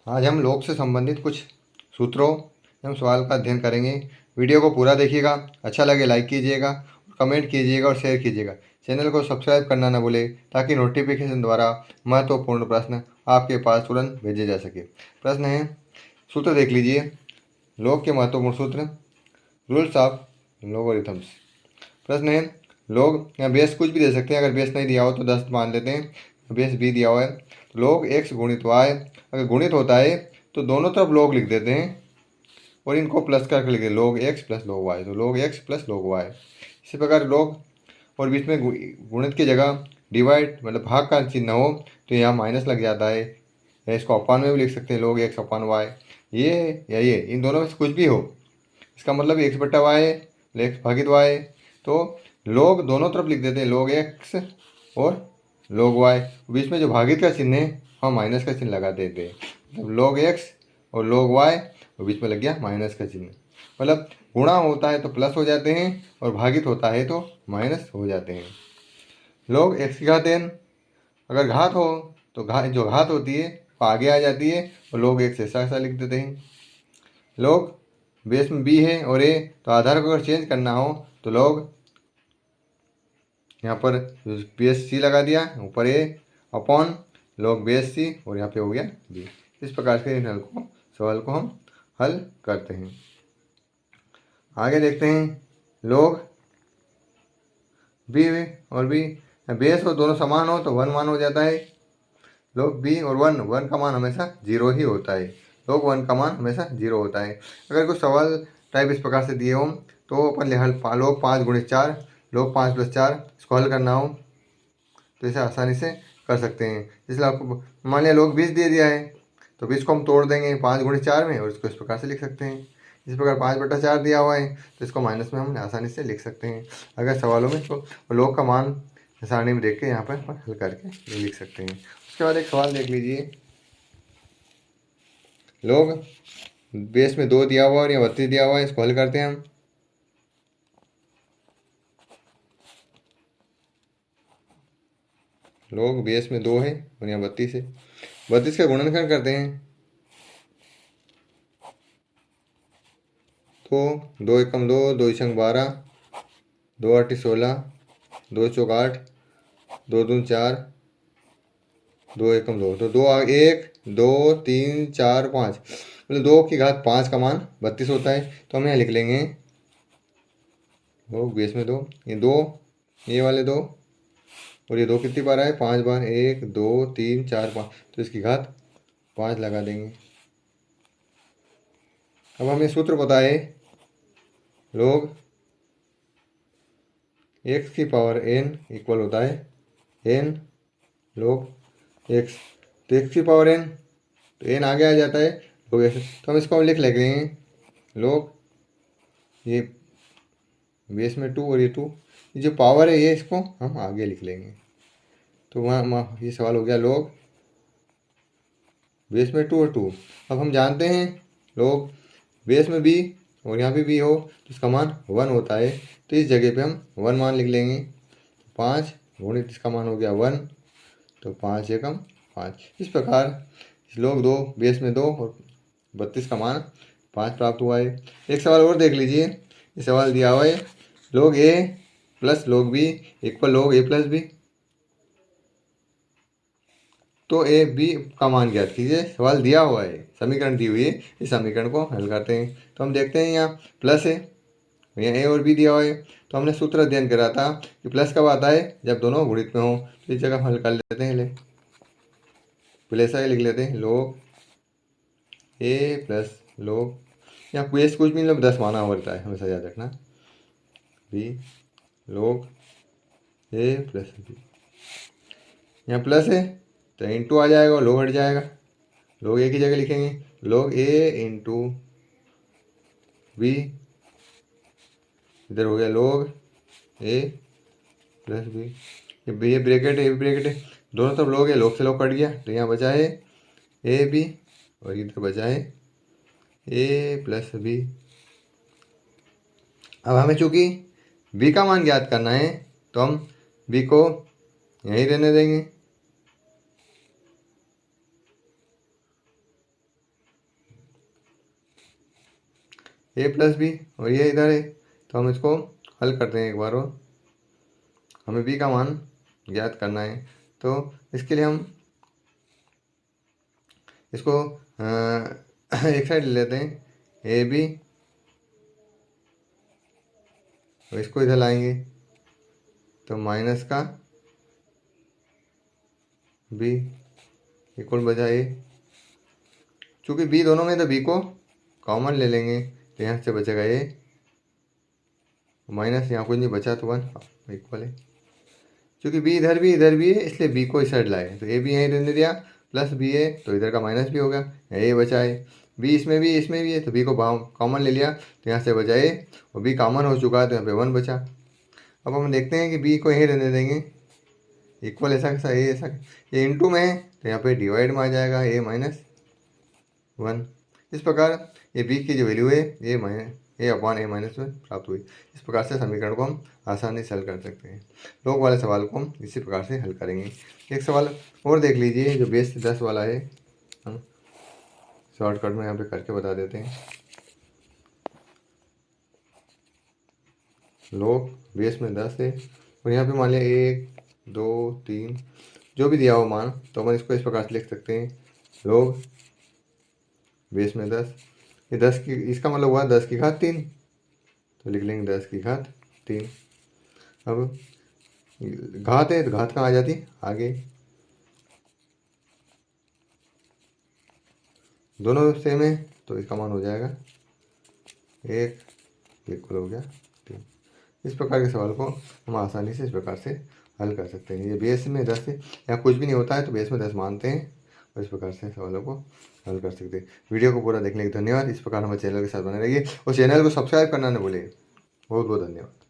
आज हम लॉग से संबंधित कुछ सूत्रों एवं सवाल का अध्ययन करेंगे। वीडियो को पूरा देखिएगा, अच्छा लगे लाइक कीजिएगा, कमेंट कीजिएगा और शेयर कीजिएगा। चैनल को सब्सक्राइब करना न भूलें ताकि नोटिफिकेशन द्वारा महत्वपूर्ण प्रश्न आपके पास तुरंत भेजे जा सके। प्रश्न है, सूत्र देख लीजिए। लॉग के महत्वपूर्ण सूत्र, रूल्स ऑफ लॉगरिथम्स। प्रश्न है, लॉग या बेस कुछ भी दे सकते हैं। अगर बेस नहीं दिया हो तो 10 मान लेते हैं, बेस बी दिया हुआ है। तो लॉग एक्स गुणित वाई, अगर गुणित होता है तो दोनों तरफ लॉग लिख देते हैं और इनको प्लस करके लिख देते, log x plus log y, तो log x plus log y. इसी प्रकार लॉग और बीच में गुणित की जगह डिवाइड मतलब भाग का चिन्ह हो तो यहाँ माइनस लग जाता है, या इसको अपान में भी लिख सकते हैं, लॉग एक्स अपान वाई। ये या ये इन दोनों में से कुछ भी हो, इसका मतलब एक्स बट्टा वाई, एक्स भागित वाई। तो लॉग दोनों तरफ लिख देते हैं, लॉग एक्स और लॉग वाई। बीच में जो भागित का चिन्ह है हम माइनस का चिन्ह लगा देते हैं, मतलब लॉग एक्स और लॉग वाई और बीच में लग गया माइनस का चिन्ह। मतलब गुणा होता है तो प्लस हो जाते हैं और भागित होता है तो माइनस हो जाते हैं। लॉग एक्स की घात n, अगर घात हो तो जो घात होती है वो आगे आ जाती है और लॉग एक्स ऐसा ऐसा लिख देते हैं। लॉग बेस में बी है और ए, तो आधार को अगर चेंज करना हो तो लॉग यहाँ पर बेस सी लगा दिया, ऊपर ए अपॉन लॉग बेस सी और यहाँ पे हो गया बी। इस प्रकार से इन सवाल को हम हल करते हैं। आगे देखते हैं, लॉग बी और बी, बेस और दोनों समान हो तो 1 मान हो जाता है। लॉग बी और 1 का मान हमेशा 0 ही होता है। लॉग 1 का मान हमेशा 0 होता है। अगर कुछ सवाल टाइप इस प्रकार से दिए हो तो अपन हल लॉग 5 गुणित 4, लॉग 5 प्लस 4 इसको हल करना हो तो इसे आसानी से कर सकते हैं। इसलिए आपको मान लिया लॉग 20 दे दिया है तो 20 को हम तोड़ देंगे 5 गुणित 4 में और इसको इस प्रकार से लिख सकते हैं। इस प्रकार 5 बटा 4 दिया हुआ है तो इसको माइनस में हम आसानी से लिख सकते हैं। अगर सवालों में इसको लॉग का मान सारणी में देख के यहाँ पर हल करके लिख सकते हैं। उसके बाद एक सवाल देख लीजिए, लॉग बेस में 2 दिया हुआ और यहाँ 32 दिया हुआ है, इसको हल करते हैं हम। लॉग बेस में 2 है और यहाँ 32 है, 32 का गुणनखंड करते हैं तो 2 एकम 2, 2 इचंग 12, 2 आठी 16, 2 चौक 8, 2 दून 4, 2 एकम 2, तो 2 1 2 3 4 5, मतलब 2 की घात 5 का मान 32 होता है। तो हम यहाँ लिख लेंगे लॉग बेस में 2, ये 2, ये वाले 2 और ये 2 कितनी बार आए, 5 बार, 1 2 3 4 5, तो इसकी घात 5 लगा देंगे। अब हमें सूत्र पता है, लॉग एक्स की पावर n इक्वल होता है n लॉग एक्स, तो एक्स की पावर n तो n आगे आ जाता है लॉग एक्स, तो हम इसको लिख लेंगे लॉग ये बेस में 2 और ये 2, ये जो पावर है ये इसको हम आगे लिख लेंगे। तो वहाँ ये सवाल हो गया लॉग बेस में 2 और 2। अब हम जानते हैं लॉग बेस में b और यहाँ भी b हो तो इसका मान 1 होता है, तो इस जगह पे हम 1 मान लिख लेंगे। 5 गुणित इसका मान हो गया 1, तो 5 एकम 5। इस प्रकार लॉग 2 बेस में 2 और 32 का मान 5 प्राप्त हुआ है। एक सवाल और देख लीजिए, ये सवाल दिया हुआ है, log a plus log b equal log a plus b, तो ए बी का मान ज्ञात कीजिए। सवाल दिया हुआ है, समीकरण दी हुई है, इस समीकरण को हल करते हैं। तो हम देखते हैं यहाँ प्लस है, यहाँ ए और बी दिया हुआ है, तो हमने सूत्र अध्ययन करा था कि प्लस कब आता है, जब दोनों गुणित में हो। तो इस जगह हम हल कर लेते हैं, ले पहले ऐसा ही लिख लेते हैं, लॉग ए प्लस लॉग, यहाँ कुछ भी मतलब 10 माना होता है, हमेशा याद रखना, बी लॉग ए प्लस बी। यहाँ प्लस है तो इंटू आ जाएगा और लॉग हट जाएगा, लॉग ए की जगह लिखेंगे लॉग ए इंटू बी, इधर हो गया लॉग ए प्लस बी, ये ब्रैकेट है, ये ब्रैकेट है, दोनों तरफ लॉग है, लॉग से लॉग कट गया तो यहाँ बचा है ए बी और इधर बचा है ए प्लस बी। अब हमें चूंकि बी का मान ज्ञात करना है तो हम बी को यहीं रहने देंगे, ए प्लस बी और ये इधर है, तो हम इसको हल करते हैं एक बार और। हमें बी का मान ज्ञात करना है, तो इसके लिए हम इसको एक साइड ले लेते हैं ए बी, और इसको इधर लाएंगे तो माइनस का बी इक्वल बचा ए। चूँकि बी दोनों में, तो बी को कॉमन ले लेंगे, तो यहाँ से बचेगा ए माइनस, यहाँ कुछ नहीं बचा तो 1 इक्वल है। चूँकि बी इधर भी है, इसलिए बी को इस साइड लाए, तो ए भी यहीं रहने दिया, प्लस बी है तो इधर का माइनस भी हो गया, ए बचा है। बी इसमें भी है, तो बी को कॉमन ले लिया, तो यहाँ से बचा ए, और बी कॉमन हो चुका है तो यहाँ पे 1 बचा। अब हम देखते हैं कि बी को यहीं रहने देंगे, इक्वल ऐसा कैसा, ए ऐसा, ये इंटू में है तो यहाँ पे डिवाइड में आ जाएगा ए माइनस 1। इस प्रकार ये बी की जो वैल्यू है ए अपॉन ए माइनस 1 प्राप्त हुई। इस प्रकार से समीकरण को हम आसानी से हल कर सकते हैं। लोग वाले सवाल को हम इसी प्रकार से हल करेंगे। एक सवाल और देख लीजिए जो बेस 10 वाला है, हम शॉर्टकट में यहाँ पे करके बता देते हैं। लोग बेस में 10 है और यहाँ पे मान लिया 1 2 3 जो भी दिया हो मान, तो हम इसको इस प्रकार से लिख सकते हैं। लोग बेस में 10, ये 10 की, इसका मतलब हुआ 10 की घात 3, तो लिख लेंगे 10 की घात 3। अब घात है तो घात कहाँ आ जाती, आगे, दोनों सेम है तो इसका मान हो जाएगा 1 इक्वल हो गया 3। इस प्रकार के सवाल को हम आसानी से इस प्रकार से हल कर सकते हैं। ये बेस में 10 है, या कुछ भी नहीं होता है तो बेस में 10 मानते हैं, और इस प्रकार से सवालों को हल कर सकते हैं। वीडियो को पूरा देखने के धन्यवाद। इस प्रकार हमारे चैनल के साथ बने रहिए और चैनल को सब्सक्राइब करना न भूलिए। बहुत बहुत धन्यवाद।